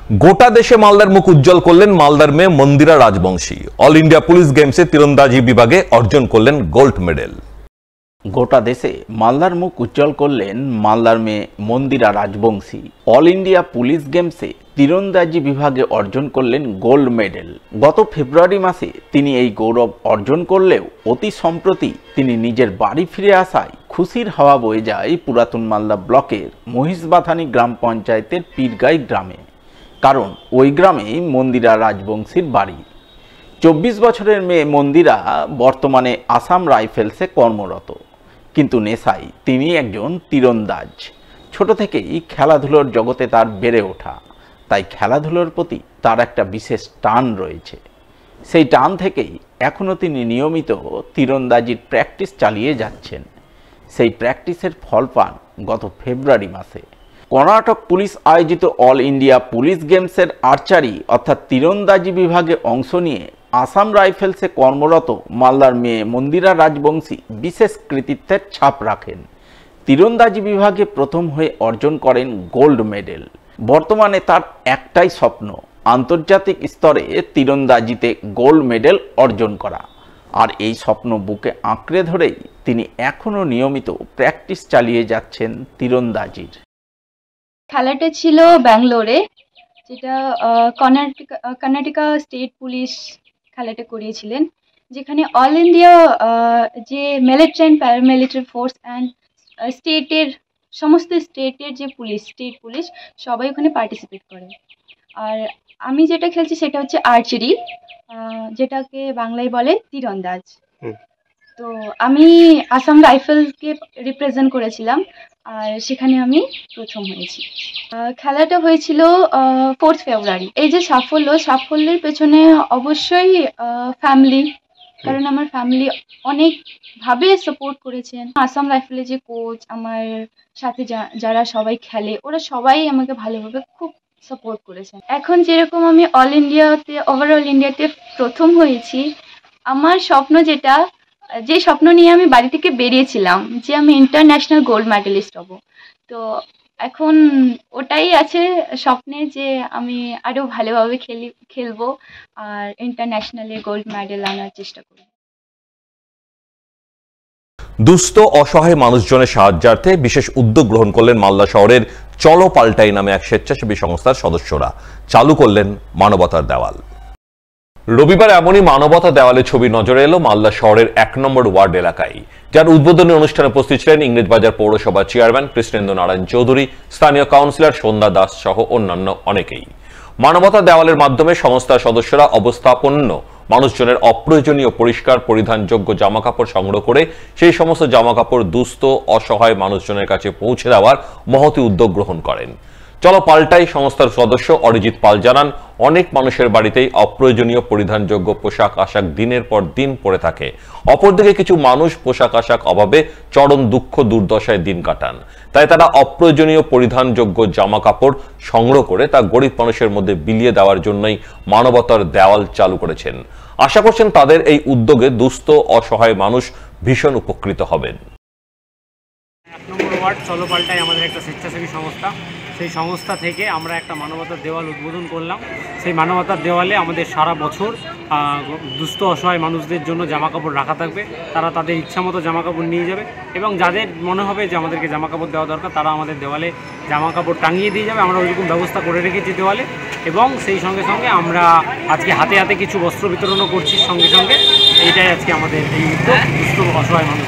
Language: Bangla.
গোটা দেশে মালদার মুখ উজ্জ্বল করলেন মালদার মেয়ে মন্দিরা রাজবংশী। অল ইন্ডিয়া পুলিশ গেমসে তীরন্দাজি বিভাগে অর্জন করলেন গোল্ড মেডেল। গোটা দেশে মালদার মুখ উজ্জ্বল করলেন মালদার মেয়ে মন্দিরা রাজবংশী। অল ইন্ডিয়া পুলিশ গেমসে তীরন্দাজি বিভাগে অর্জন করলেন গোল্ড মেডেল। গত ফেব্রুয়ারি মাসে তিনি এই গৌরব অর্জন করলেও অতি সম্প্রতি তিনি নিজের বাড়ি ফিরে আসায় খুশির হাওয়া বয়ে যায় পুরাতন মালদা ব্লকের মহিষবাথানি গ্রাম পঞ্চায়েতের পীরগাই গ্রামে। কারণ ওই গ্রামেই মন্দিরা রাজবংশীর বাড়ি। 24 বছরের মেয়ে মন্দিরা বর্তমানে আসাম রাইফেলসে কর্মরত, কিন্তু নেশায় তিনি একজন তীরন্দাজ। ছোট থেকেই খেলাধুলোর জগতে তার বেড়ে ওঠা, তাই খেলাধুলোর প্রতি তার একটা বিশেষ টান রয়েছে। সেই টান থেকেই এখনও তিনি নিয়মিত তীরন্দাজির প্র্যাকটিস চালিয়ে যাচ্ছেন। সেই প্র্যাকটিসের ফল পান গত ফেব্রুয়ারি মাসে। কর্ণাটক পুলিশ আয়োজিত অল ইন্ডিয়া পুলিশ গেমসের আর্চারি অর্থাৎ তীরন্দাজি বিভাগে অংশ নিয়ে আসাম রাইফেলসে কর্মরত মালদার মেয়ে মন্দিরা রাজবংশী বিশেষ কৃতিত্বের ছাপ রাখেন। তীরন্দাজি বিভাগে প্রথম হয়ে অর্জন করেন গোল্ড মেডেল। বর্তমানে তার একটাই স্বপ্ন, আন্তর্জাতিক স্তরে তীরন্দাজিতে গোল্ড মেডেল অর্জন করা। আর এই স্বপ্ন বুকে আঁকড়ে ধরেই তিনি এখনও নিয়মিত প্র্যাকটিস চালিয়ে যাচ্ছেন তীরন্দাজির। খেলাটা ছিল ব্যাঙ্গালোরে, যেটা কর্ণাটকা স্টেট পুলিশ খেলাটা করিয়েছিলেন, যেখানে অল ইন্ডিয়া যে military and paramilitary force and স্টেটের সমস্ত স্টেটের যে স্টেট পুলিশ সবাই ওখানে পার্টিসিপেট করে। আর আমি যেটা খেলছি সেটা হচ্ছে আর্চারি, যেটাকে বাংলায় বলে তীরন্দাজ। তো আমি আসাম রাইফেলকে রিপ্রেজেন্ট করেছিলাম, আর সেখানে আমি প্রথম হয়েছি। খেলাটা হয়েছিল 4 ফেব্রুয়ারি। এই যে সাফল্যের পেছনে অবশ্যই ফ্যামিলি, কারণ আমার ফ্যামিলি অনেকভাবে সাপোর্ট করেছেন। আসাম রাইফেলের যে কোচ, আমার সাথে যারা সবাই খেলে, ওরা সবাই আমাকে ভালোভাবে খুব সাপোর্ট করেছেন। এখন যেরকম আমি ওভারঅল ইন্ডিয়াতে প্রথম হয়েছি, আমার স্বপ্ন যে স্বপ্ন নিয়ে আমি বাড়ি থেকে বেরিয়েছিলাম যে আমি ইন্টারন্যাশনাল গোল্ড মেডেলিস্ট হব, তো এখন ওটাই আছে স্বপ্নে, যে আমি আরও ভালোভাবে খেলবো আর ইন্টারন্যাশনালে গোল্ড মেডেল আনার চেষ্টা করব। দুস্থ অসহায় মানুষজনের সাহায্যার্থে বিশেষ উদ্যোগ গ্রহণ করলেন মালদা শহরের চলো পাল্টাই নামে এক স্বেচ্ছাসেবী সংস্থার সদস্যরা। চালু করলেন মানবতার দেওয়াল। রবিবার এমনই মানবতা দেওয়ালে ছবি নজরে এলো মালদা শহরের 1 নম্বর ওয়ার্ড এলাকায়, যার উদ্বোধনী অনুষ্ঠানে উপস্থিত ছিলেন ইংরেজবাজার পৌরসভা চেয়ারম্যান কৃষ্ণেন্দ্র নারায়ণ চৌধুরী, স্থানীয় কাউন্সিলর সন্ধ্যা দাস সহ অন্যান্য অনেকেই। মানবতা দেওয়ালের মাধ্যমে সংস্থার সদস্যরা অবস্থাপন্ন মানুষজনের অপ্রয়োজনীয় পরিষ্কার পরিধানযোগ্য জামাকাপড় সংগ্রহ করে সেই সমস্ত জামাকাপড় দুস্থ অসহায় মানুষজনের কাছে পৌঁছে দেওয়ার মহতি উদ্যোগ গ্রহণ করেন। চলো পাল্টাই সংস্থার সদস্য অরিজিৎ পাল জানান, অনেক মানুষের বাড়িতেই অপ্রয়োজনীয় পরিধানযোগ্য পোশাক আশাক দিনের পর দিন পরে থাকে। অপরদিকে কিছু মানুষ পোশাক আশাক অভাবে চরম দুঃখ দুর্দশায় দিন কাটান, তাই তারা অপ্রয়োজনীয় পরিধানযোগ্য জামা কাপড় সংগ্রহ করে তা গরিব মানুষের মধ্যে বিলিয়ে দেওয়ার জন্যই মানবতার দেওয়াল চালু করেছেন। আশা করছেন তাদের এই উদ্যোগে দুস্থ অসহায় মানুষ ভীষণ উপকৃত হবেন। 1 নম্বর ওয়ার্ড চলো পাল্টাই আমাদের একটা স্বেচ্ছাসেবী সংস্থা। সেই সংস্থা থেকে আমরা একটা মানবতার দেওয়াল উদ্বোধন করলাম। সেই মানবতার দেওয়ালে আমাদের সারা বছর দুস্থ অসহায় মানুষদের জন্য জামাকাপড় রাখা থাকবে। তারা তাদের ইচ্ছামতো জামাকাপড় নিয়ে যাবে, এবং যাদের মনে হবে যে আমাদেরকে জামাকাপড় দেওয়া দরকার, তারা আমাদের দেওয়ালে জামাকাপড় টাঙিয়ে দিয়ে যাবে। আমরা ওইরকম ব্যবস্থা করে রেখেছি দেওয়ালে, এবং সেই সঙ্গে সঙ্গে আমরা আজকে হাতে হাতে কিছু বস্ত্র বিতরণও করছি। সঙ্গে সঙ্গে এইটাই আজকে আমাদের এই উদ্যোগ দুস্থ অসহায় মানুষ।